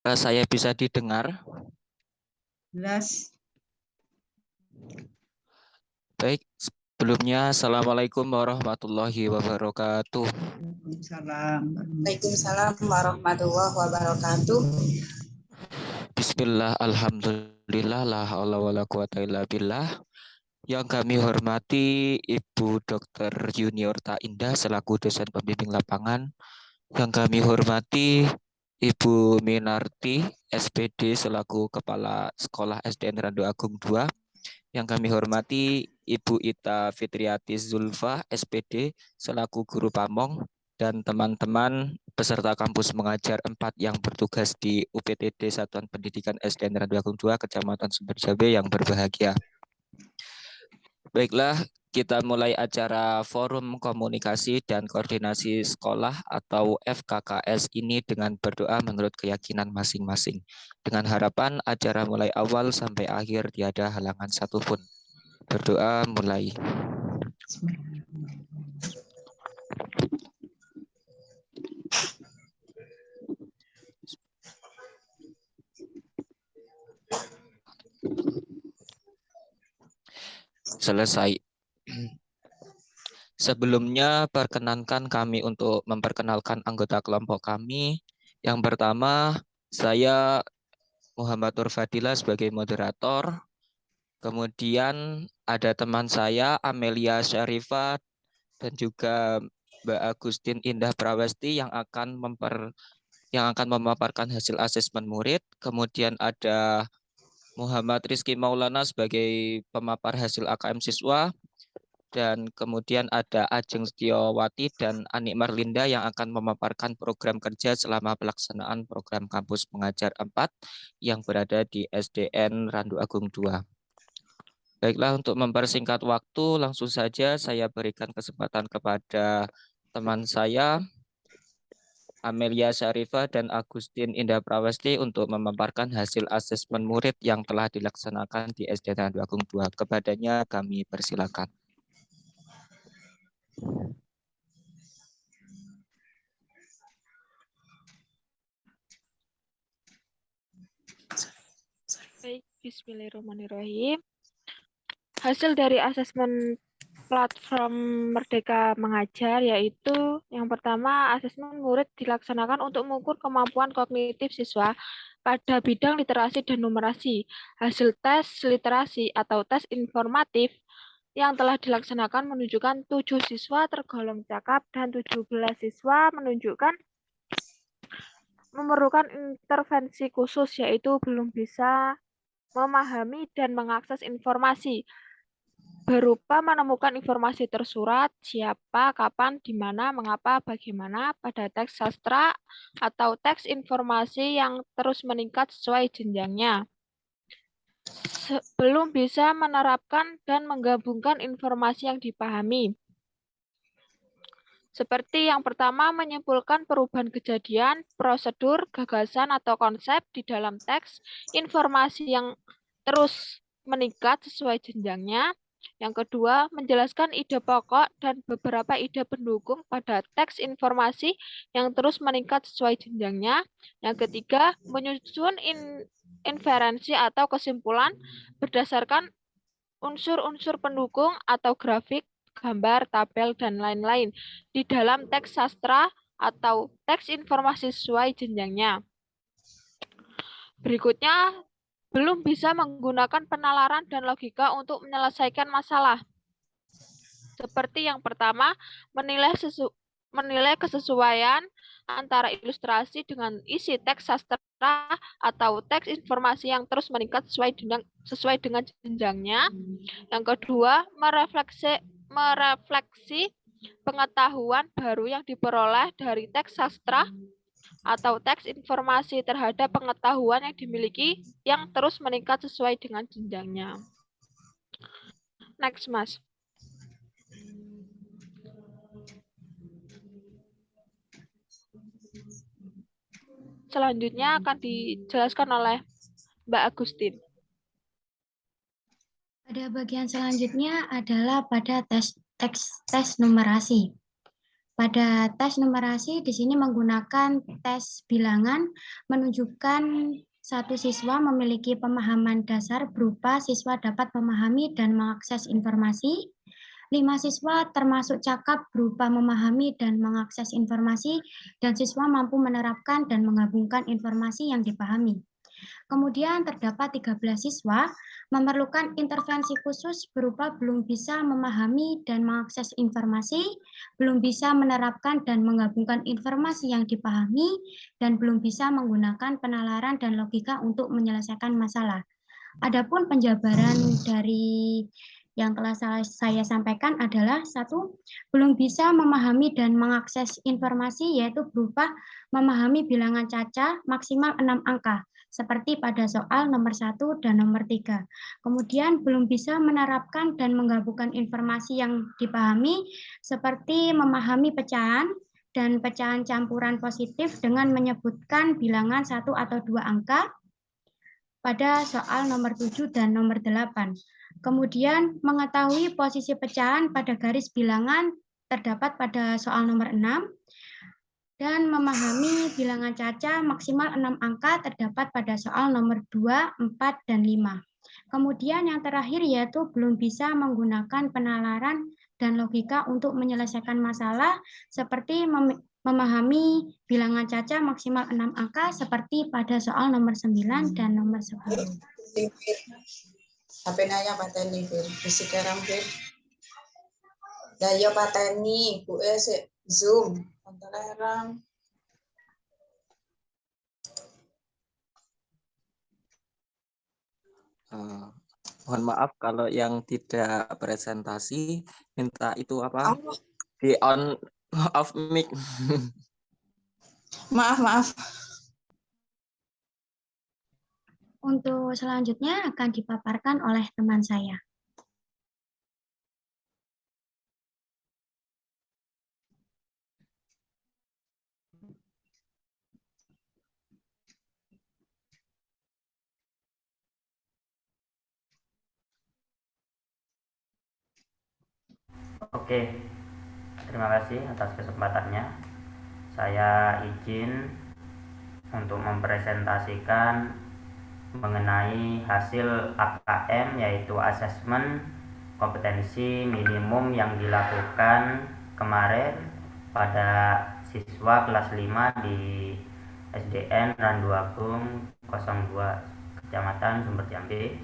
Saya bisa didengar. Jelas. Baik, sebelumnya Assalamualaikum warahmatullahi wabarakatuh. Waalaikumsalam. Waalaikumsalam warahmatullahi wabarakatuh. Bismillah, alhamdulillah, la haula wala quwata illa billah. Yang kami hormati Ibu Dr. Junior Ta Indah selaku dosen pembimbing lapangan. Yang kami hormati Ibu Minarti SPD selaku Kepala Sekolah SDN Randu Agung II. Yang kami hormati Ibu Ita Fitriati Zulfa SPD selaku Guru Pamong dan teman-teman peserta kampus mengajar 4 yang bertugas di UPTD Satuan Pendidikan SDN Randu Agung II Kecamatan Sumberjabe yang berbahagia. Baiklah, kita mulai acara Forum Komunikasi dan Koordinasi Sekolah atau FKKS ini dengan berdoa menurut keyakinan masing-masing. Dengan harapan acara mulai awal sampai akhir tiada halangan satupun. Berdoa mulai. Selesai. Sebelumnya perkenankan kami untuk memperkenalkan anggota kelompok kami. Yang pertama, saya Muhammad Nur Fadila sebagai moderator. Kemudian ada teman saya Amelia Syarifah dan juga Mbak Agustin Indah Prawesti yang akan memaparkan hasil asesmen murid. Kemudian ada Muhammad Rizky Maulana sebagai pemapar hasil AKM siswa. Dan kemudian ada Ajeng Setiawati dan Anik Marlinda yang akan memaparkan program kerja selama pelaksanaan program kampus mengajar 4 yang berada di SDN Randu Agung II. Baiklah, untuk mempersingkat waktu, langsung saja saya berikan kesempatan kepada teman saya, Amelia Syarifah dan Agustin Indah Prawesti untuk memaparkan hasil asesmen murid yang telah dilaksanakan di SDN Randu Agung II. Kepadanya kami persilakan. Baik, bismillahirrahmanirrahim. Hasil dari asesmen platform Merdeka Mengajar yaitu yang pertama, asesmen murid dilaksanakan untuk mengukur kemampuan kognitif siswa pada bidang literasi dan numerasi. Hasil tes literasi atau tes informatif yang telah dilaksanakan menunjukkan 7 siswa tergolong cakap dan 17 siswa menunjukkan memerlukan intervensi khusus, yaitu belum bisa memahami dan mengakses informasi berupa menemukan informasi tersurat, siapa, kapan, di mana, mengapa, bagaimana pada teks sastra atau teks informasi yang terus meningkat sesuai jenjangnya. Belum bisa menerapkan dan menggabungkan informasi yang dipahami. Seperti yang pertama, menyimpulkan perubahan kejadian, prosedur, gagasan, atau konsep di dalam teks, informasi yang terus meningkat sesuai jenjangnya. Yang kedua, menjelaskan ide pokok dan beberapa ide pendukung pada teks informasi yang terus meningkat sesuai jenjangnya. Yang ketiga, menyusun inferensi atau kesimpulan berdasarkan unsur-unsur pendukung atau grafik, gambar, tabel, dan lain-lain di dalam teks sastra atau teks informasi sesuai jenjangnya. Berikutnya, belum bisa menggunakan penalaran dan logika untuk menyelesaikan masalah. Seperti yang pertama, menilai kesesuaian antara ilustrasi dengan isi teks sastra atau teks informasi yang terus meningkat sesuai dengan jenjangnya. Yang kedua, merefleksi pengetahuan baru yang diperoleh dari teks sastra atau teks informasi terhadap pengetahuan yang dimiliki yang terus meningkat sesuai dengan jenjangnya. Next, Mas. Selanjutnya akan dijelaskan oleh Mbak Agustin. Pada bagian selanjutnya adalah pada tes numerasi. Pada tes numerasi di sini menggunakan tes bilangan menunjukkan satu siswa memiliki pemahaman dasar berupa siswa dapat memahami dan mengakses informasi. 5 siswa termasuk cakap berupa memahami dan mengakses informasi dan siswa mampu menerapkan dan menggabungkan informasi yang dipahami. Kemudian terdapat 13 siswa memerlukan intervensi khusus berupa belum bisa memahami dan mengakses informasi, belum bisa menerapkan dan menggabungkan informasi yang dipahami, dan belum bisa menggunakan penalaran dan logika untuk menyelesaikan masalah. Adapun penjabaran dari yang telah saya sampaikan adalah 1. Belum bisa memahami dan mengakses informasi yaitu berupa memahami bilangan caca maksimal 6 angka seperti pada soal nomor 1 dan nomor 3. Kemudian belum bisa menerapkan dan menggabungkan informasi yang dipahami seperti memahami pecahan dan pecahan campuran positif dengan menyebutkan bilangan 1 atau 2 angka pada soal nomor 7 dan nomor 8. Kemudian mengetahui posisi pecahan pada garis bilangan terdapat pada soal nomor 6 dan memahami bilangan caca maksimal 6 angka terdapat pada soal nomor 2, 4, dan 5. Kemudian yang terakhir yaitu belum bisa menggunakan penalaran dan logika untuk menyelesaikan masalah seperti memahami bilangan caca maksimal 6 angka seperti pada soal nomor 9 dan nomor 10. HP naya pateni Fir, bisikerang Fir. Daya pateni, Bu Zoom, pantalerang. Mohon maaf kalau yang tidak presentasi, minta itu apa? Oh. Di on off mic. Maaf. Untuk selanjutnya akan dipaparkan oleh teman saya. Oke, terima kasih atas kesempatannya. Saya izin untuk mempresentasikan mengenai hasil AKM yaitu asesmen kompetensi minimum yang dilakukan kemarin pada siswa kelas 5 di SDN Randu Agung 02 Kecamatan Sumber Jambi,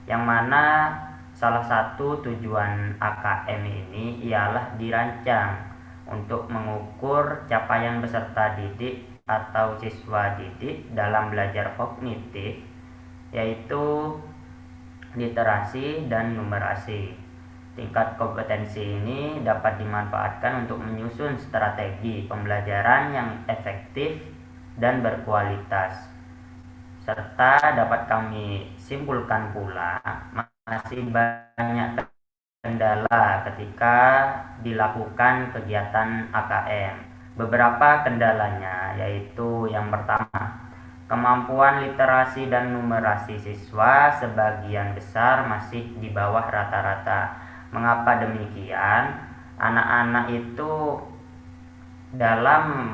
yang mana salah satu tujuan AKM ini ialah dirancang untuk mengukur capaian peserta didik atau siswa didik dalam belajar kognitif, yaitu literasi dan numerasi. Tingkat kompetensi ini dapat dimanfaatkan untuk menyusun strategi pembelajaran yang efektif dan berkualitas. Serta dapat kami simpulkan pula masih banyak kendala ketika dilakukan kegiatan AKM. Beberapa kendalanya yaitu yang pertama, kemampuan literasi dan numerasi siswa sebagian besar masih di bawah rata-rata. Mengapa demikian? Anak-anak itu dalam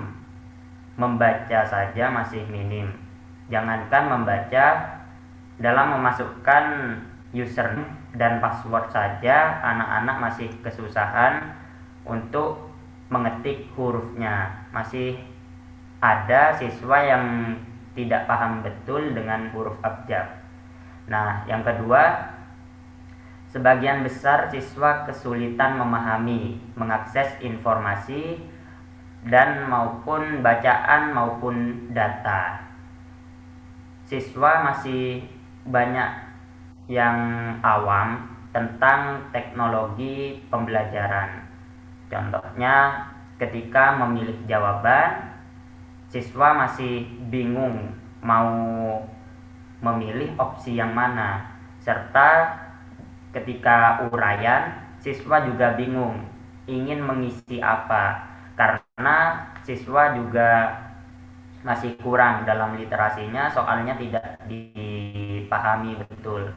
membaca saja masih minim. Jangankan membaca, dalam memasukkan username dan password saja anak-anak masih kesusahan untuk mengetik hurufnya. Masih ada siswa yang tidak paham betul dengan huruf abjad. Nah, yang kedua, sebagian besar siswa kesulitan memahami, mengakses informasi dan maupun bacaan maupun data. Siswa masih banyak yang awam tentang teknologi pembelajaran. Contohnya, ketika memilih jawaban, siswa masih bingung mau memilih opsi yang mana. Serta ketika uraian, siswa juga bingung ingin mengisi apa, karena siswa juga masih kurang dalam literasinya, soalnya tidak dipahami betul.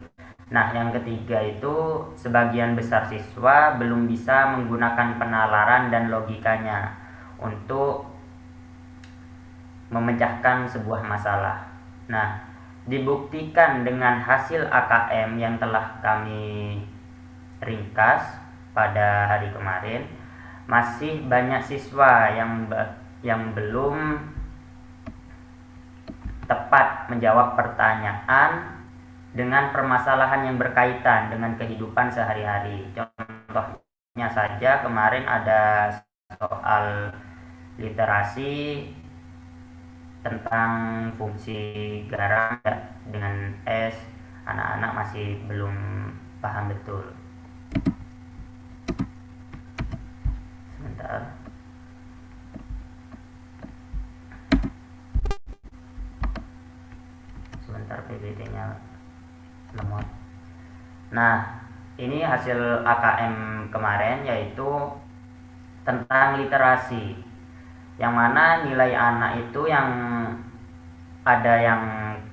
Nah, yang ketiga itu sebagian besar siswa belum bisa menggunakan penalaran dan logikanya untuk memecahkan sebuah masalah. Nah, dibuktikan dengan hasil AKM yang telah kami ringkas pada hari kemarin, masih banyak siswa yang belum tepat menjawab pertanyaan dengan permasalahan yang berkaitan dengan kehidupan sehari-hari. Contohnya saja kemarin ada soal literasi tentang fungsi garam dengan es, anak-anak masih belum paham betul. Sebentar. PPT-nya lemot. Nah, ini hasil AKM kemarin, yaitu tentang literasi, yang mana nilai anak itu yang ada yang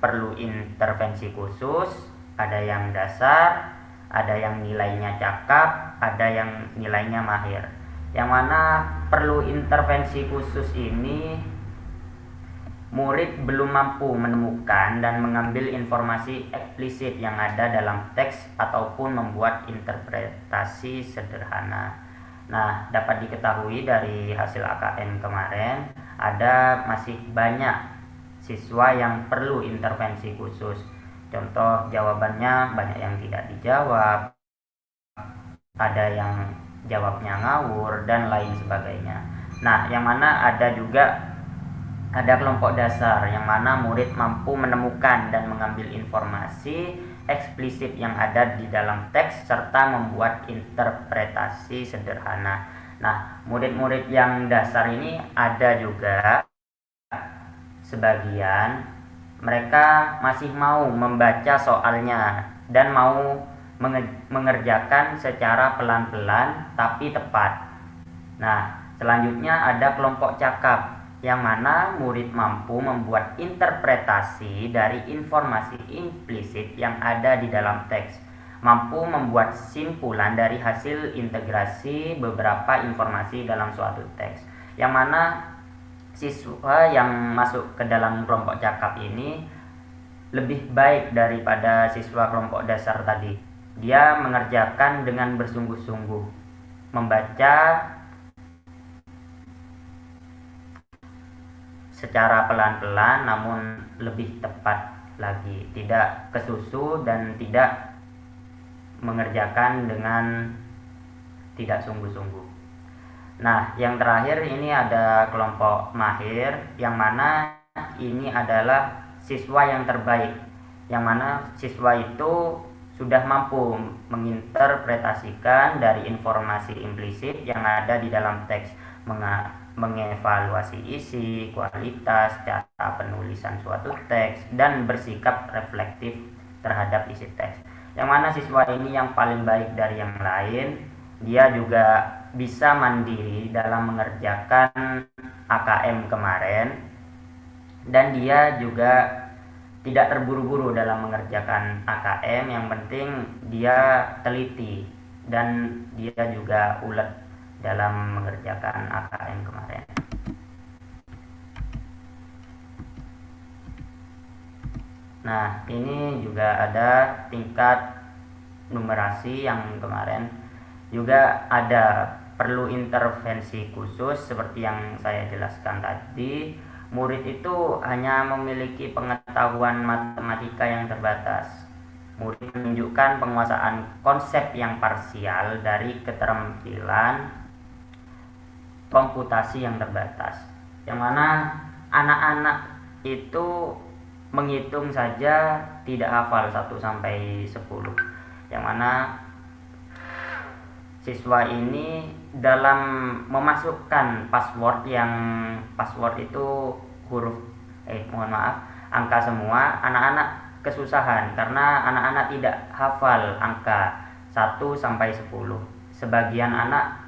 perlu intervensi khusus, ada yang dasar, ada yang nilainya cakap, ada yang nilainya mahir. Yang mana perlu intervensi khusus ini murid belum mampu menemukan dan mengambil informasi eksplisit yang ada dalam teks ataupun membuat interpretasi sederhana. Nah, dapat diketahui dari hasil AKM kemarin, ada masih banyak siswa yang perlu intervensi khusus. Contoh jawabannya banyak yang tidak dijawab, ada yang jawabnya ngawur, dan lain sebagainya. Nah, yang mana ada kelompok dasar yang mana murid mampu menemukan dan mengambil informasi eksplisit yang ada di dalam teks serta membuat interpretasi sederhana. Nah, murid-murid yang dasar ini ada juga sebagian mereka masih mau membaca soalnya dan mau mengerjakan secara pelan-pelan tapi tepat. Nah, selanjutnya ada kelompok cakap yang mana murid mampu membuat interpretasi dari informasi implisit yang ada di dalam teks, mampu membuat simpulan dari hasil integrasi beberapa informasi dalam suatu teks, yang mana siswa yang masuk ke dalam kelompok cakap ini lebih baik daripada siswa kelompok dasar tadi. Dia mengerjakan dengan bersungguh-sungguh, membaca secara pelan-pelan namun lebih tepat lagi, tidak kesusu dan tidak mengerjakan dengan tidak sungguh-sungguh. Nah, yang terakhir ini ada kelompok mahir, yang mana ini adalah siswa yang terbaik, yang mana siswa itu sudah mampu menginterpretasikan dari informasi implisit yang ada di dalam teks, mengevaluasi isi, kualitas, cara penulisan suatu teks, dan bersikap reflektif terhadap isi teks. Yang mana siswa ini yang paling baik dari yang lain, dia juga bisa mandiri dalam mengerjakan AKM kemarin, dan dia juga tidak terburu-buru dalam mengerjakan AKM. Yang penting dia teliti dan dia juga ulet dalam mengerjakan AKM kemarin. Nah, ini juga ada tingkat numerasi yang kemarin juga ada perlu intervensi khusus seperti yang saya jelaskan tadi. Murid itu hanya memiliki pengetahuan matematika yang terbatas. Murid menunjukkan penguasaan konsep yang parsial dari keterampilan komputasi yang terbatas, yang mana anak-anak itu menghitung saja tidak hafal 1 sampai 10, yang mana siswa ini dalam memasukkan password itu angka semua, anak-anak kesusahan karena anak-anak tidak hafal angka 1 sampai 10. Sebagian anak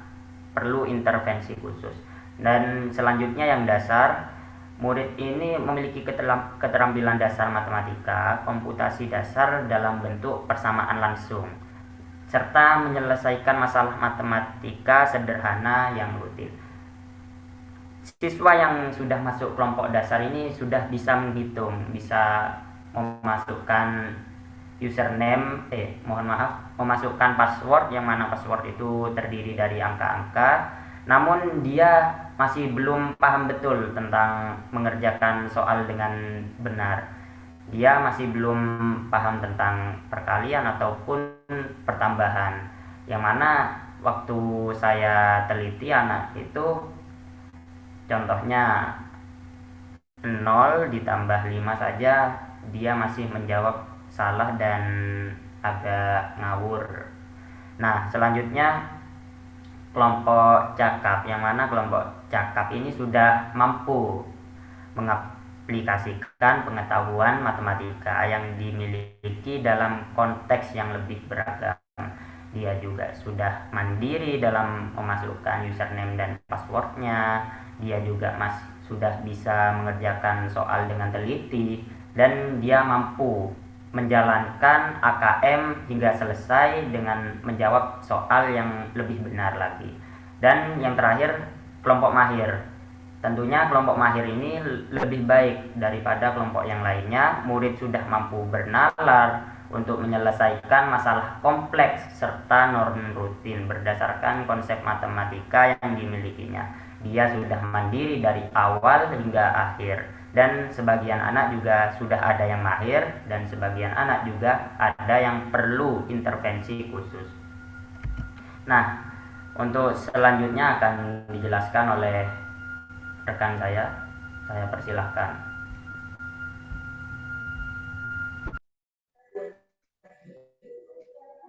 perlu intervensi khusus. Dan selanjutnya yang dasar, Murid ini memiliki keterampilan dasar matematika, komputasi dasar dalam bentuk persamaan langsung, serta menyelesaikan masalah matematika sederhana yang rutin. Siswa yang sudah masuk kelompok dasar ini sudah bisa menghitung, bisa memasukkan username, memasukkan password, yang mana password itu terdiri dari angka-angka. Namun dia masih belum paham betul tentang mengerjakan soal dengan benar. Dia masih belum paham tentang perkalian ataupun pertambahan. Yang mana waktu saya teliti anak itu, contohnya 0 ditambah 5 saja dia masih menjawab salah dan agak ngawur. Nah, selanjutnya kelompok cakap, yang mana kelompok cakap ini sudah mampu mengaplikasikan pengetahuan matematika yang dimiliki dalam konteks yang lebih beragam. Dia juga sudah mandiri dalam memasukkan username dan passwordnya. Dia juga sudah bisa mengerjakan soal dengan teliti, dan dia mampu menjalankan AKM hingga selesai dengan menjawab soal yang lebih benar lagi. Dan yang terakhir, kelompok mahir. Tentunya kelompok mahir ini lebih baik daripada kelompok yang lainnya. Murid sudah mampu bernalar untuk menyelesaikan masalah kompleks serta norm rutin berdasarkan konsep matematika yang dimilikinya. Dia sudah mandiri dari awal hingga akhir, dan sebagian anak juga sudah ada yang mahir, dan sebagian anak juga ada yang perlu intervensi khusus. Nah, untuk selanjutnya akan dijelaskan oleh rekan saya persilahkan.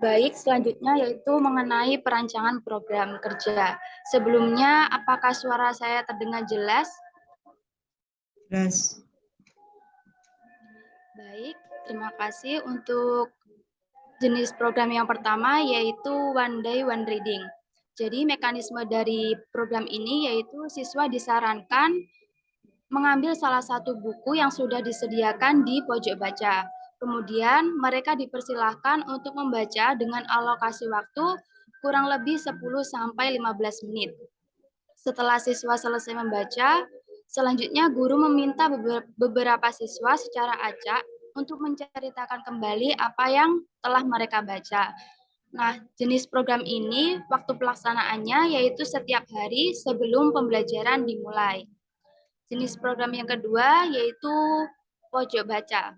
Baik, selanjutnya yaitu mengenai perancangan program kerja. Sebelumnya, apakah suara saya terdengar jelas? Jelas. Baik, terima kasih. Untuk jenis program yang pertama yaitu One Day One Reading. Jadi mekanisme dari program ini yaitu siswa disarankan mengambil salah satu buku yang sudah disediakan di pojok baca. Kemudian mereka dipersilahkan untuk membaca dengan alokasi waktu kurang lebih 10-15 menit. Setelah siswa selesai membaca, selanjutnya guru meminta beberapa siswa secara acak untuk menceritakan kembali apa yang telah mereka baca. Nah, jenis program ini waktu pelaksanaannya yaitu setiap hari sebelum pembelajaran dimulai. Jenis program yang kedua yaitu pojok baca.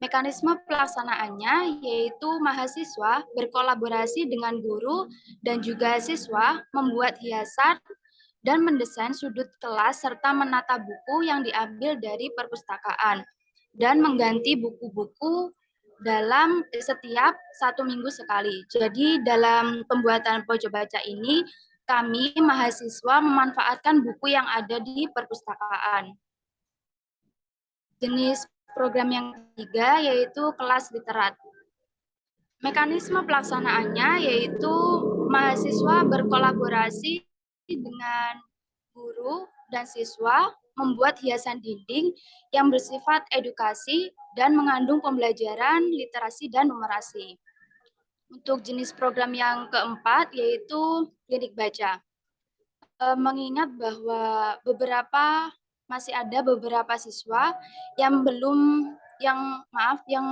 Mekanisme pelaksanaannya yaitu mahasiswa berkolaborasi dengan guru dan juga siswa membuat hiasan dan mendesain sudut kelas serta menata buku yang diambil dari perpustakaan dan mengganti buku-buku dalam setiap 1 minggu sekali. Jadi dalam pembuatan pojok baca ini kami mahasiswa memanfaatkan buku yang ada di perpustakaan. Jenis program yang ketiga yaitu kelas literat. Mekanisme pelaksanaannya yaitu mahasiswa berkolaborasi dengan guru dan siswa membuat hiasan dinding yang bersifat edukasi dan mengandung pembelajaran literasi dan numerasi. Untuk jenis program yang keempat yaitu klinik baca. Mengingat bahwa masih ada beberapa siswa yang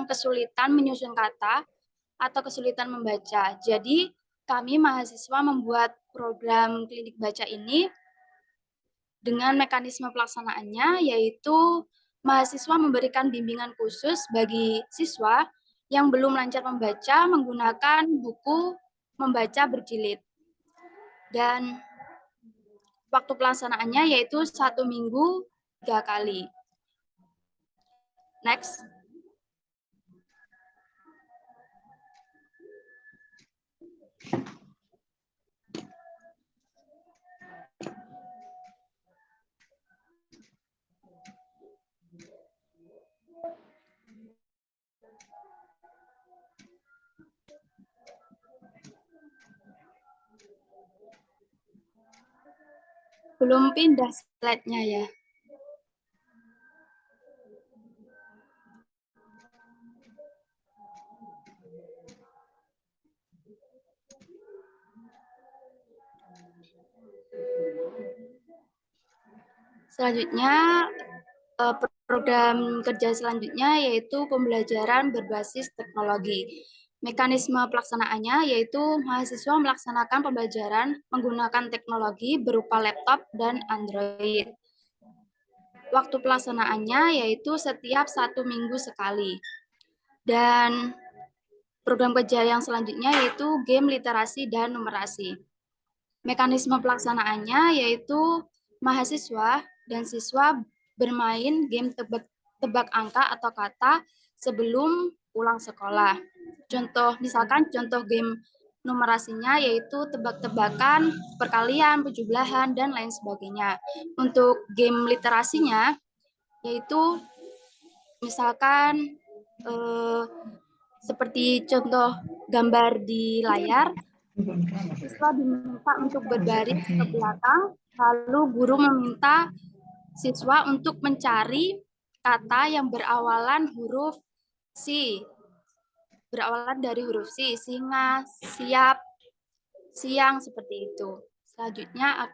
kesulitan menyusun kata atau kesulitan membaca. Jadi kami mahasiswa membuat program klinik baca ini dengan mekanisme pelaksanaannya yaitu mahasiswa memberikan bimbingan khusus bagi siswa yang belum lancar membaca menggunakan buku membaca berjilid. Dan waktu pelaksanaannya yaitu 1 minggu 3 kali. Next. Belum pindah slide-nya ya. Selanjutnya, program kerja selanjutnya yaitu pembelajaran berbasis teknologi. Mekanisme pelaksanaannya yaitu mahasiswa melaksanakan pembelajaran menggunakan teknologi berupa laptop dan Android. Waktu pelaksanaannya yaitu setiap 1 minggu sekali. Dan program kerja yang selanjutnya yaitu game literasi dan numerasi. Mekanisme pelaksanaannya yaitu mahasiswa dan siswa bermain game tebak angka atau kata sebelum pulang sekolah. Misalkan contoh game numerasinya yaitu tebak-tebakan, perkalian, penjumlahan, dan lain sebagainya. Untuk game literasinya yaitu misalkan seperti contoh gambar di layar, siswa diminta untuk berbaris ke belakang, lalu guru meminta siswa untuk mencari kata yang berawalan huruf C. Berawalan dari huruf C, singa, siap, siang, seperti itu. Selanjutnya,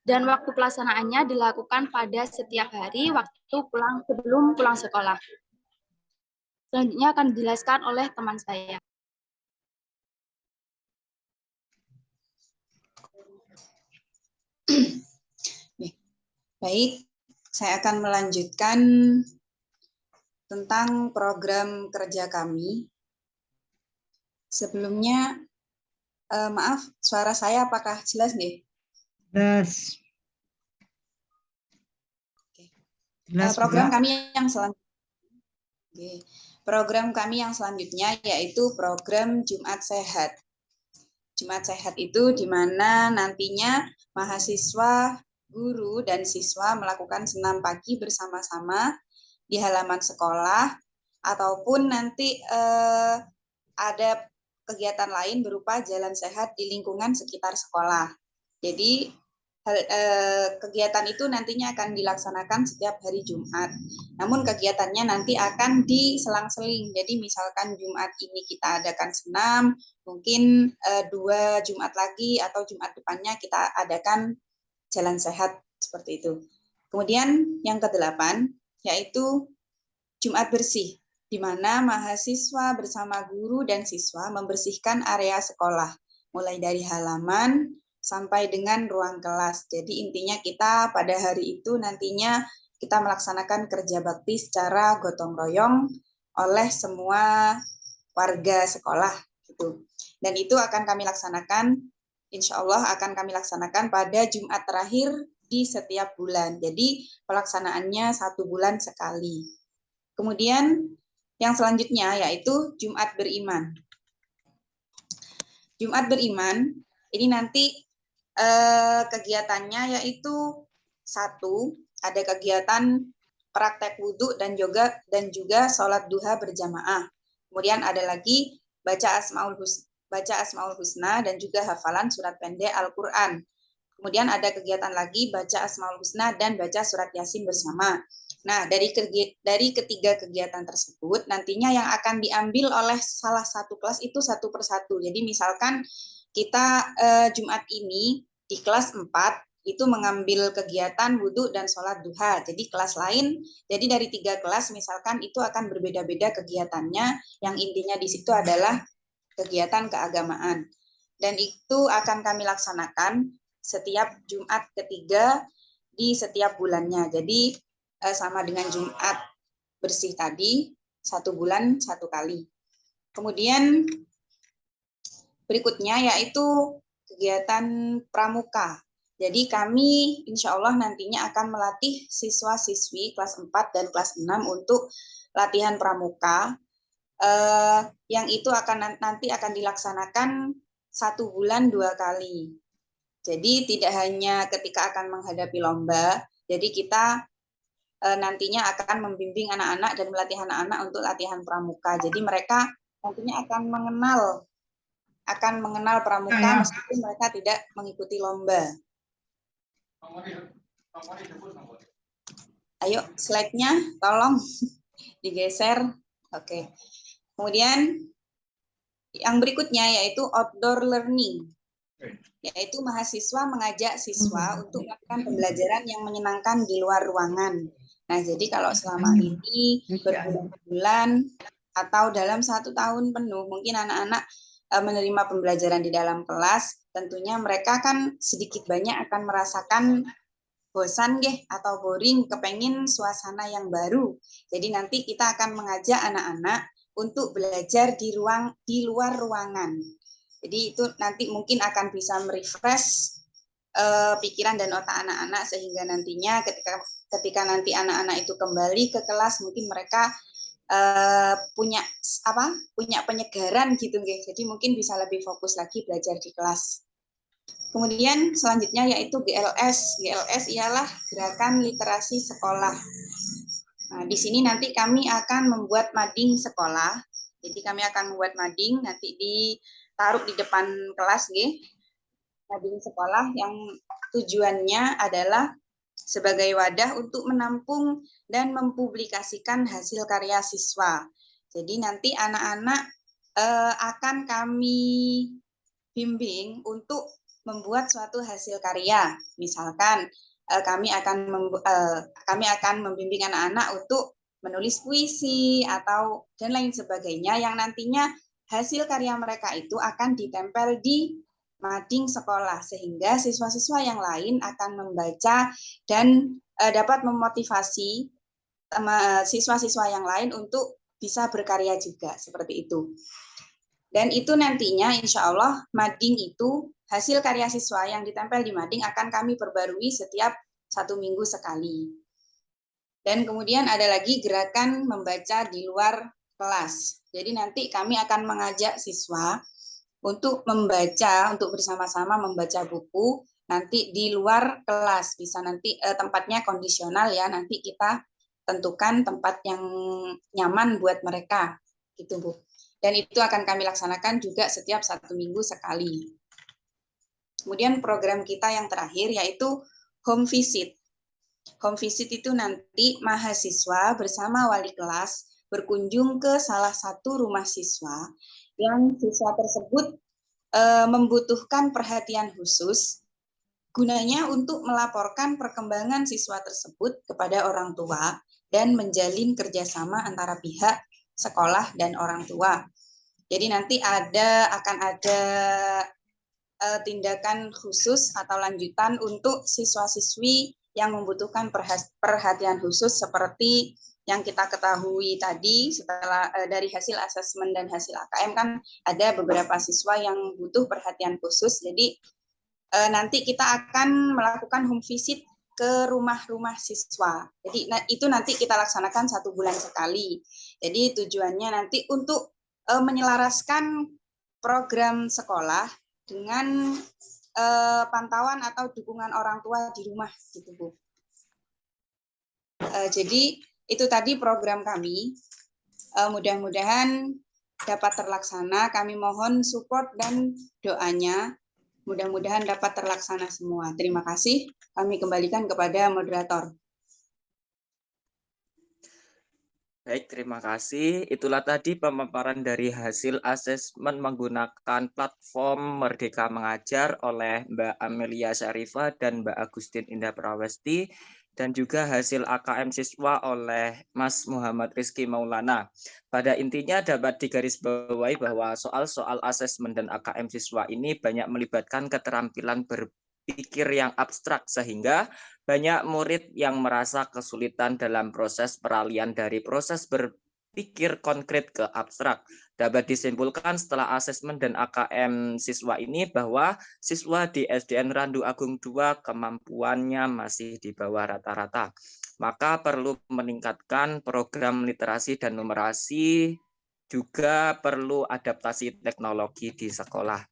dan waktu pelaksanaannya dilakukan pada setiap hari sebelum pulang sekolah. Selanjutnya akan dijelaskan oleh teman saya. Baik, saya akan melanjutkan tentang program kerja kami. Sebelumnya, maaf, suara saya apakah jelas nggih? Jelas. Jelas, Program Mbak. kami yang selanjutnya. Program kami yang selanjutnya yaitu program Jumat Sehat. Jumat Sehat itu di mana nantinya mahasiswa, guru, dan siswa melakukan senam pagi bersama-sama di halaman sekolah, ataupun nanti ada kegiatan lain berupa jalan sehat di lingkungan sekitar sekolah. Jadi kegiatan itu nantinya akan dilaksanakan setiap hari Jumat. Namun kegiatannya nanti akan diselang-seling. Jadi misalkan Jumat ini kita adakan senam, mungkin 2 Jumat lagi atau Jumat depannya kita adakan jalan sehat, seperti itu. Kemudian yang ke-8 yaitu Jumat bersih, di mana mahasiswa bersama guru dan siswa membersihkan area sekolah, mulai dari halaman sampai dengan ruang kelas. Jadi intinya kita pada hari itu nantinya kita melaksanakan kerja bakti secara gotong royong oleh semua warga sekolah gitu. Dan itu akan kami laksanakan, insya Allah akan kami laksanakan pada Jumat terakhir di setiap bulan. Jadi pelaksanaannya 1 bulan sekali. Kemudian yang selanjutnya yaitu Jumat beriman. Jumat beriman ini nanti kegiatannya yaitu 1, ada kegiatan praktek wudhu dan juga sholat duha berjamaah. Kemudian ada lagi baca Asmaul Husna dan juga hafalan surat pendek Al-Quran. Kemudian ada kegiatan lagi baca Asmaul Husna dan baca surat Yasin bersama. Nah, dari ketiga kegiatan tersebut, nantinya yang akan diambil oleh salah satu kelas itu satu persatu. Jadi misalkan kita Jumat ini di kelas 4 itu mengambil kegiatan wudhu dan sholat duha. Jadi kelas lain, jadi dari 3 kelas misalkan itu akan berbeda-beda kegiatannya, yang intinya di situ adalah kegiatan keagamaan. Dan itu akan kami laksanakan setiap Jumat ketiga di setiap bulannya. Jadi sama dengan Jumat bersih tadi, 1 bulan 1 kali. Kemudian berikutnya yaitu kegiatan pramuka. Jadi kami insya Allah nantinya akan melatih siswa-siswi kelas 4 dan kelas 6 untuk latihan pramuka, yang itu nanti akan dilaksanakan 1 bulan 2 kali. Jadi tidak hanya ketika akan menghadapi lomba, jadi kita nantinya akan membimbing anak-anak dan melatih anak-anak untuk latihan pramuka. Jadi mereka nantinya akan mengenal pramuka meskipun mereka tidak mengikuti lomba. Ayo slide-nya tolong digeser. Oke. Kemudian yang berikutnya yaitu outdoor learning. yaitu mahasiswa mengajak siswa untuk melakukan pembelajaran yang menyenangkan di luar ruangan. Nah, jadi kalau selama ini berbulan-bulan atau dalam 1 tahun penuh, mungkin anak-anak menerima pembelajaran di dalam kelas, tentunya mereka kan sedikit banyak akan merasakan bosan atau boring, kepengen suasana yang baru. Jadi nanti kita akan mengajak anak-anak untuk belajar di luar ruangan. Jadi itu nanti mungkin akan bisa merefresh pikiran dan otak anak-anak, sehingga nantinya ketika nanti anak-anak itu kembali ke kelas, mungkin mereka punya penyegaran gitu, jadi mungkin bisa lebih fokus lagi belajar di kelas. Kemudian selanjutnya yaitu GLS. GLS ialah Gerakan Literasi Sekolah. Nah, di sini nanti kami akan membuat mading sekolah. Jadi kami akan membuat mading, nanti ditaruh di depan kelas, mading sekolah yang tujuannya adalah sebagai wadah untuk menampung dan mempublikasikan hasil karya siswa. Jadi nanti anak-anak akan kami bimbing untuk membuat suatu hasil karya. Misalkan kami akan membimbing anak-anak untuk menulis puisi atau dan lain sebagainya, yang nantinya hasil karya mereka itu akan ditempel di mading sekolah, sehingga siswa-siswa yang lain akan membaca dan dapat memotivasi siswa-siswa yang lain untuk bisa berkarya juga, seperti itu. Dan itu nantinya insya Allah mading itu, hasil karya siswa yang ditempel di mading akan kami perbarui setiap 1 minggu sekali. Dan kemudian ada lagi gerakan membaca di luar kelas. Jadi nanti kami akan mengajak siswa untuk membaca, untuk bersama-sama membaca buku nanti di luar kelas. Bisa nanti tempatnya kondisional ya, nanti kita tentukan tempat yang nyaman buat mereka, gitu Bu. Dan itu akan kami laksanakan juga setiap 1 minggu sekali. Kemudian program kita yang terakhir yaitu home visit. Home visit itu nanti mahasiswa bersama wali kelas berkunjung ke salah satu rumah siswa yang siswa tersebut membutuhkan perhatian khusus, gunanya untuk melaporkan perkembangan siswa tersebut kepada orang tua dan menjalin kerjasama antara pihak sekolah dan orang tua. Jadi nanti akan ada tindakan khusus atau lanjutan untuk siswa-siswi yang membutuhkan perhatian khusus, seperti yang kita ketahui tadi setelah dari hasil asesmen dan hasil AKM kan ada beberapa siswa yang butuh perhatian khusus. Jadi nanti kita akan melakukan home visit ke rumah-rumah siswa. Jadi itu nanti kita laksanakan 1 bulan sekali. Jadi tujuannya nanti untuk menyelaraskan program sekolah dengan pantauan atau dukungan orang tua di rumah, gitu Bu. Jadi itu tadi program kami. Mudah-mudahan dapat terlaksana. Kami mohon support dan doanya. Mudah-mudahan dapat terlaksana semua. Terima kasih. Kami kembalikan kepada moderator. Baik, terima kasih. Itulah tadi pemaparan dari hasil asesmen menggunakan platform Merdeka Mengajar oleh Mbak Amelia Syarifah dan Mbak Agustin Indah Prawesti, dan juga hasil AKM siswa oleh Mas Muhammad Rizky Maulana. Pada intinya dapat digarisbawahi bahwa soal-soal asesmen dan AKM siswa ini banyak melibatkan keterampilan berpikir yang abstrak, sehingga banyak murid yang merasa kesulitan dalam proses peralihan dari proses berpikir konkret ke abstrak. Dapat disimpulkan setelah asesmen dan AKM siswa ini bahwa siswa di SDN Randu Agung II kemampuannya masih di bawah rata-rata. Maka perlu meningkatkan program literasi dan numerasi, juga perlu adaptasi teknologi di sekolah.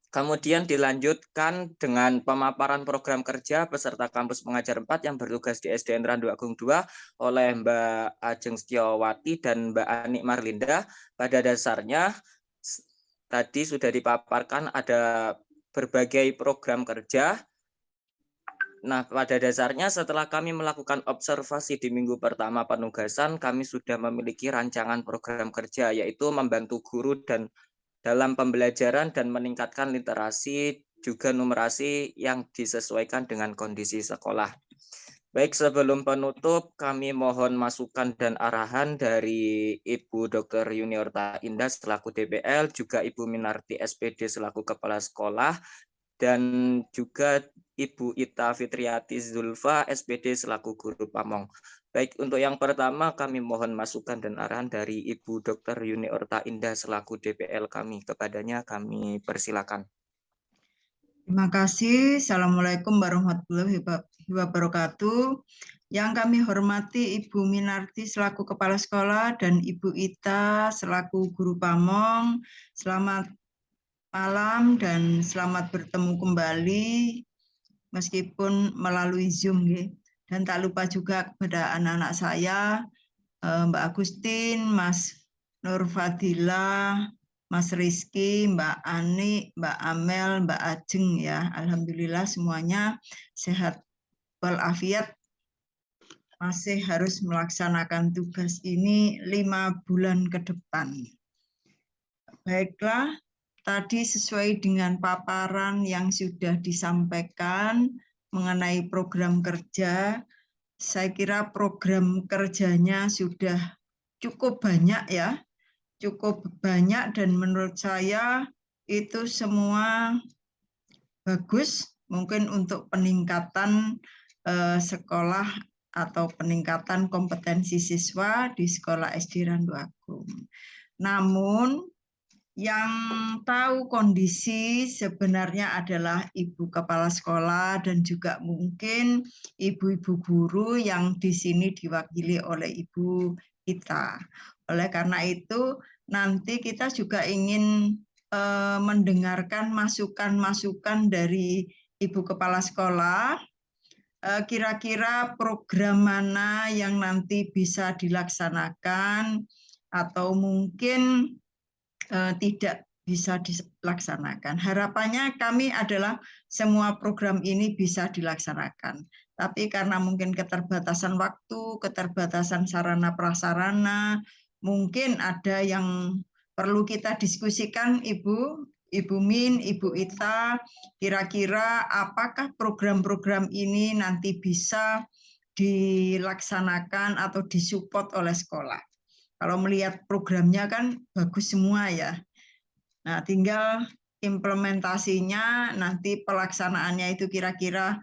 Kemudian dilanjutkan dengan pemaparan program kerja peserta kampus pengajar 4 yang bertugas di SDN Randu Agung II oleh Mbak Ajeng Setiawati dan Mbak Anik Marlinda. Pada dasarnya tadi sudah dipaparkan ada berbagai program kerja. Nah, pada dasarnya setelah kami melakukan observasi di minggu pertama penugasan, kami sudah memiliki rancangan program kerja, yaitu membantu guru dan dalam pembelajaran dan meningkatkan literasi juga numerasi yang disesuaikan dengan kondisi sekolah. Baik, sebelum penutup, kami mohon masukan dan arahan dari Ibu Dr. Yuniorta Indah selaku DPL, juga Ibu Minarti SPD selaku Kepala Sekolah, dan juga Ibu Ita Fitriati Zulfa SPD selaku Guru Pamong. Baik, untuk yang pertama kami mohon masukan dan arahan dari Ibu Dr. Yuniorta Indah selaku DPL kami. Kepadanya kami persilakan. Terima kasih. Assalamualaikum warahmatullahi wabarakatuh. Yang kami hormati Ibu Minarti selaku Kepala Sekolah dan Ibu Ita selaku Guru Pamong. Selamat malam dan selamat bertemu kembali meskipun melalui Zoom. Dan tak lupa juga kepada anak-anak saya, Mbak Agustin, Mas Nur Fadila, Mas Rizky, Mbak Ani, Mbak Amel, Mbak Ajeng ya. Alhamdulillah semuanya sehat walafiat. Masih harus melaksanakan tugas ini 5 bulan ke depan. Baiklah, tadi sesuai dengan paparan yang sudah disampaikan mengenai program kerja, saya kira program kerjanya sudah cukup banyak ya. Cukup banyak dan menurut saya itu semua bagus, mungkin untuk peningkatan sekolah atau peningkatan kompetensi siswa di sekolah SD Randu Agung. Namun yang tahu kondisi sebenarnya adalah Ibu Kepala Sekolah dan juga mungkin ibu-ibu guru yang di sini diwakili oleh Ibu Ita. Oleh karena itu nanti kita juga ingin mendengarkan masukan-masukan dari Ibu Kepala Sekolah, kira-kira program mana yang nanti bisa dilaksanakan atau mungkin tidak bisa dilaksanakan. Harapannya kami adalah semua program ini bisa dilaksanakan. Tapi karena mungkin keterbatasan waktu, keterbatasan sarana prasarana, mungkin ada yang perlu kita diskusikan, Ibu Min, Ibu Ita, kira-kira apakah program-program ini nanti bisa dilaksanakan atau disupport oleh sekolah. Kalau melihat programnya kan bagus semua ya. Nah, tinggal implementasinya nanti pelaksanaannya itu kira-kira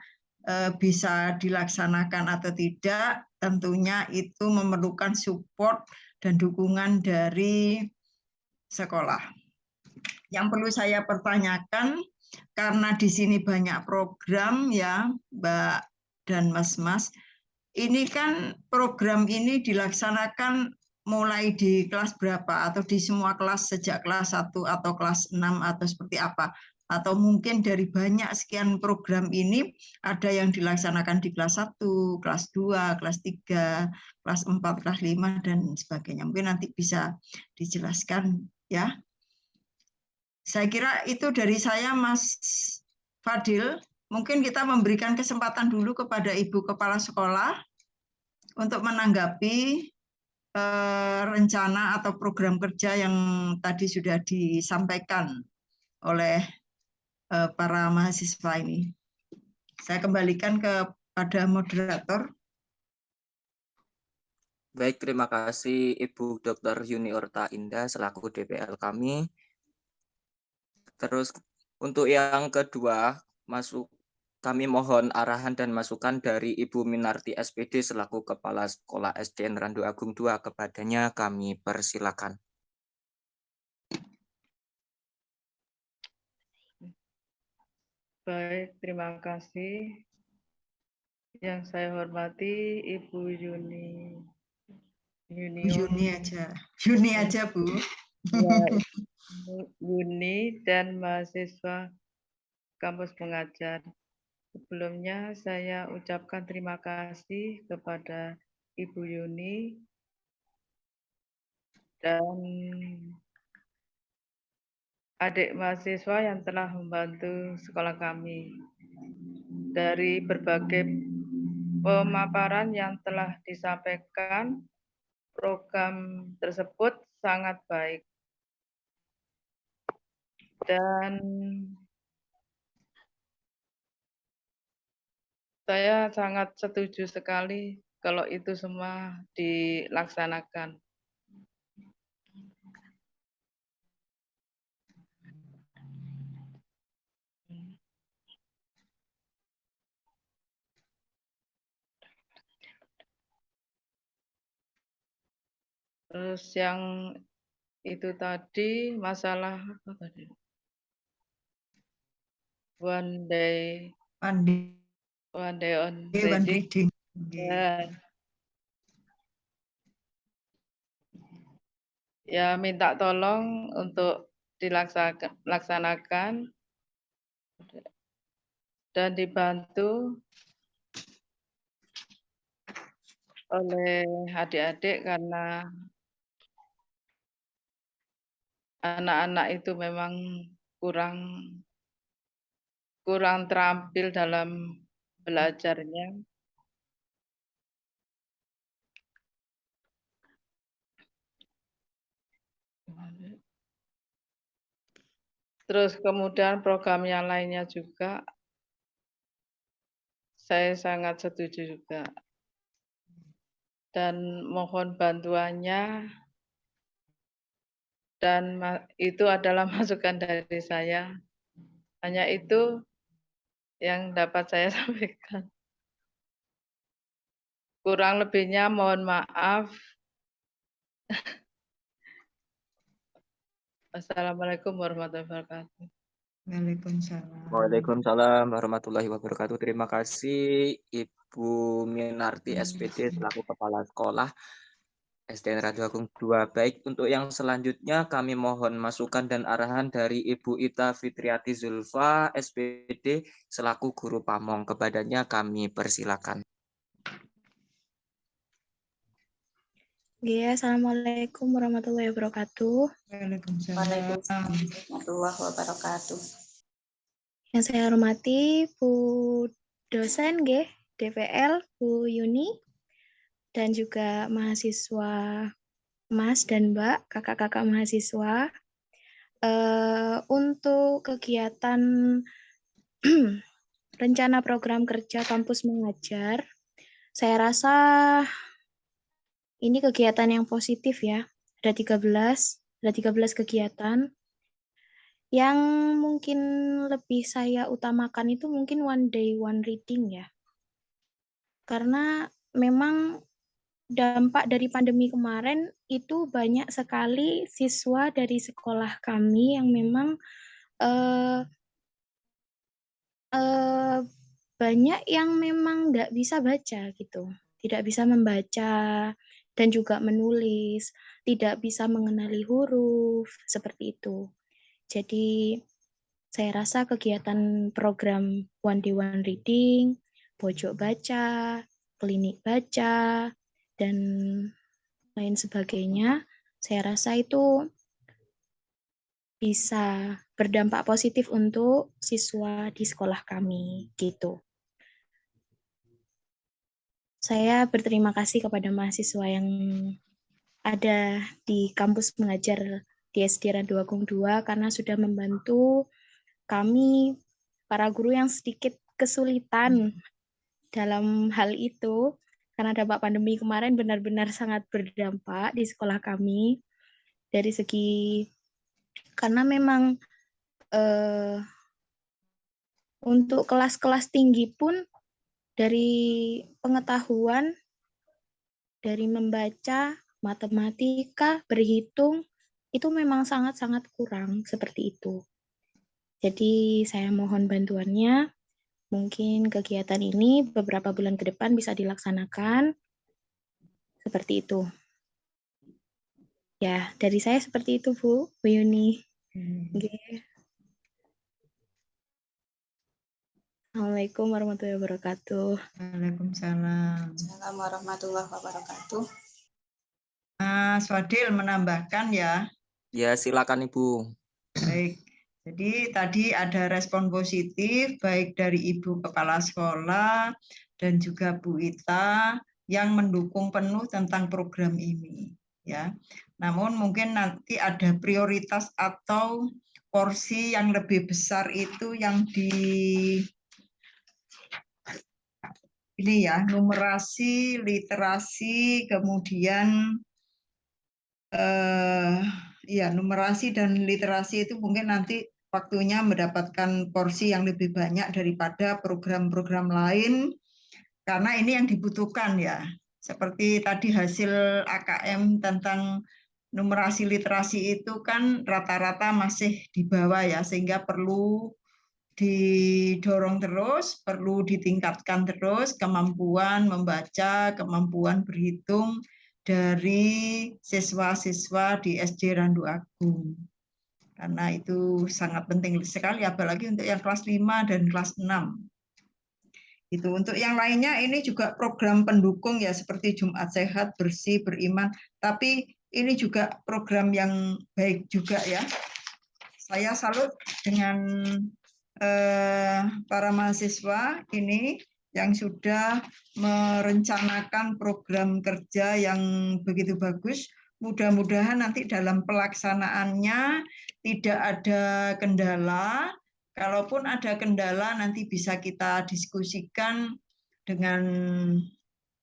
bisa dilaksanakan atau tidak. Tentunya itu memerlukan support dan dukungan dari sekolah. Yang perlu saya pertanyakan, karena di sini banyak program ya, Mbak dan Mas-Mas, ini kan program ini dilaksanakan mulai di kelas berapa atau di semua kelas sejak kelas 1 atau kelas 6 atau seperti apa? Atau mungkin dari banyak sekian program ini ada yang dilaksanakan di kelas 1, kelas 2, kelas 3, kelas 4, kelas 5 dan sebagainya. Mungkin nanti bisa dijelaskan ya. Saya kira itu dari saya, Mas Fadil. Mungkin kita memberikan kesempatan dulu kepada Ibu Kepala Sekolah untuk menanggapi rencana atau program kerja yang tadi sudah disampaikan oleh para mahasiswa ini. Saya kembalikan kepada moderator. Baik, terima kasih Ibu Dr. Yuniorta Indah selaku DPL kami. Terus untuk yang kedua, kami mohon arahan dan masukan dari Ibu Minarti SPD selaku Kepala Sekolah SDN Randu Agung II. Kepadanya kami persilakan. Baik, terima kasih. Yang saya hormati Ibu Yuni. Yuni aja, Bu. Ya, Yuni dan mahasiswa kampus pengajar. Sebelumnya saya ucapkan terima kasih kepada Ibu Yuni dan adik mahasiswa yang telah membantu sekolah kami. Dari berbagai pemaparan yang telah disampaikan, program tersebut sangat baik. Dan Saya sangat setuju sekali kalau itu semua dilaksanakan. Terus yang itu tadi masalah apa tadi? One day on reading. Ya minta tolong untuk dilaksanakan dan dibantu oleh adik-adik karena anak-anak itu memang kurang terampil dalam belajarnya. Terus kemudian program yang lainnya juga saya sangat setuju juga. Dan mohon bantuannya, dan itu adalah masukan dari saya. Hanya itu yang dapat saya sampaikan. Kurang lebihnya mohon maaf. Assalamualaikum warahmatullahi wabarakatuh. Waalaikumsalam. Waalaikumsalam warahmatullahi wabarakatuh. Terima kasih Ibu Minarti SPD selaku Kepala Sekolah SDN Radio Agung 2. Baik, untuk yang selanjutnya kami mohon masukan dan arahan dari Ibu Ita Fitriati Zulfa SPD selaku Guru Pamong. Kepadanya kami persilakan. Ya, Assalamualaikum warahmatullahi wabarakatuh. Waalaikumsalam warahmatullahi wabarakatuh. Yang saya hormati Bu dosen DPL Bu Yuni dan juga mahasiswa Mas dan Mbak, kakak-kakak mahasiswa. Untuk kegiatan rencana program kerja kampus mengajar, saya rasa ini kegiatan yang positif ya. Ada 13 kegiatan. Yang mungkin lebih saya utamakan itu mungkin one day, one reading ya. Karena memang dampak dari pandemi kemarin itu banyak sekali siswa dari sekolah kami yang memang banyak yang memang nggak bisa baca gitu. Tidak bisa membaca dan juga menulis, tidak bisa mengenali huruf, seperti itu. Jadi saya rasa kegiatan program One Day One Reading, pojok baca, klinik baca, dan lain sebagainya, saya rasa itu bisa berdampak positif untuk siswa di sekolah kami, gitu. Saya berterima kasih kepada mahasiswa yang ada di kampus mengajar di SD Radio Agung 2 karena sudah membantu kami, para guru yang sedikit kesulitan dalam hal itu, karena dampak pandemi kemarin benar-benar sangat berdampak di sekolah kami, dari segi, karena memang untuk kelas-kelas tinggi pun, dari pengetahuan, dari membaca, matematika, berhitung, itu memang sangat-sangat kurang, seperti itu. Jadi saya mohon bantuannya, mungkin kegiatan ini beberapa bulan ke depan bisa dilaksanakan, seperti itu. Ya, dari saya seperti itu, Bu Yuni. Assalamualaikum warahmatullahi wabarakatuh. Waalaikumsalam. Assalamualaikum warahmatullahi wabarakatuh. Mas Fadil menambahkan ya. Ya, silakan Ibu. Baik. Jadi tadi ada respon positif baik dari Ibu Kepala Sekolah dan juga Bu Ita yang mendukung penuh tentang program ini, ya. Namun mungkin nanti ada prioritas atau porsi yang lebih besar itu yang ini ya, numerasi, literasi, kemudian ya numerasi dan literasi itu mungkin nanti waktunya mendapatkan porsi yang lebih banyak daripada program-program lain, karena ini yang dibutuhkan ya. Seperti tadi hasil AKM tentang numerasi literasi itu kan rata-rata masih di bawah ya, sehingga perlu didorong terus, perlu ditingkatkan terus kemampuan membaca, kemampuan berhitung dari siswa-siswa di SD Randu Agung. Karena itu sangat penting sekali, apalagi untuk yang kelas 5 dan kelas 6. Itu untuk yang lainnya ini juga program pendukung ya, seperti Jumat Sehat, Bersih, Beriman. Tapi ini juga program yang baik juga ya. Saya salut dengan para mahasiswa ini yang sudah merencanakan program kerja yang begitu bagus. Mudah-mudahan nanti dalam pelaksanaannya tidak ada kendala. Kalaupun ada kendala nanti bisa kita diskusikan dengan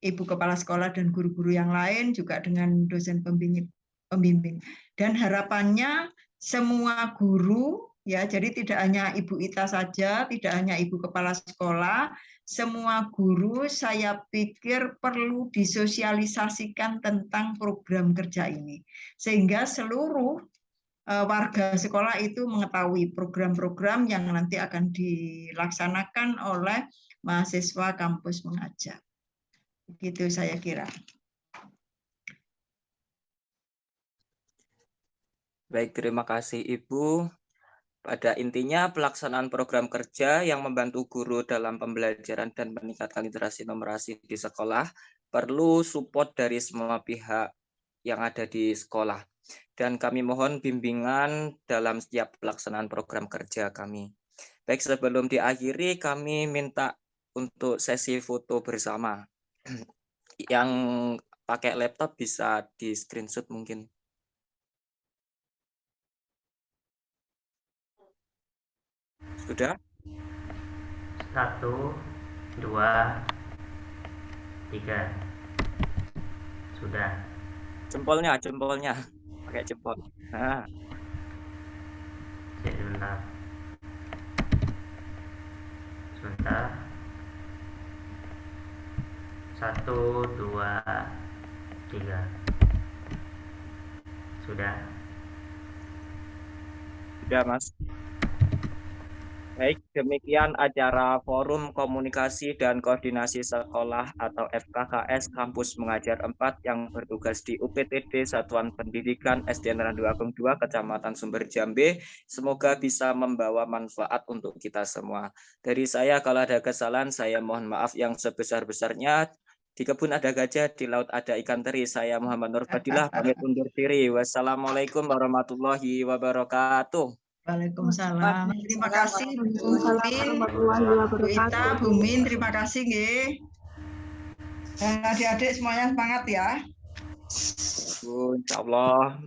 Ibu Kepala Sekolah dan guru-guru yang lain, juga dengan dosen pembimbing. Dan harapannya semua guru, ya, jadi tidak hanya Ibu Ita saja, tidak hanya Ibu Kepala Sekolah, semua guru saya pikir perlu disosialisasikan tentang program kerja ini, sehingga seluruh warga sekolah itu mengetahui program-program yang nanti akan dilaksanakan oleh mahasiswa kampus mengajar. Begitu saya kira. Baik, terima kasih Ibu. Pada intinya pelaksanaan program kerja yang membantu guru dalam pembelajaran dan meningkatkan literasi numerasi di sekolah perlu support dari semua pihak yang ada di sekolah. Dan kami mohon bimbingan dalam setiap pelaksanaan program kerja kami. Baik, sebelum diakhiri kami minta untuk sesi foto bersama. Yang pakai laptop bisa di screenshot mungkin. Sudah? 1, 2, 3. Sudah. Jempolnya. Pakai jempol. Nah. Jadi sebentar. 1, 2, 3. Sudah. Sudah, Mas. Baik, demikian acara Forum Komunikasi dan Koordinasi Sekolah atau FKKS Kampus Mengajar 4 yang bertugas di UPTD Satuan Pendidikan SDN Randu Agung 2 Kecamatan Sumber Jambe. Semoga bisa membawa manfaat untuk kita semua. Dari saya kalau ada kesalahan saya mohon maaf yang sebesar-besarnya. Di kebun ada gajah, di laut ada ikan teri. Saya Muhammad Nur Fadilah pamit undur diri. Wassalamualaikum warahmatullahi wabarakatuh. Waalaikumsalam. Terima kasih Bu Min, Bu Ita, Bu Min, terima kasih nggih. Dan adik-adik semuanya semangat ya. Insyaallah.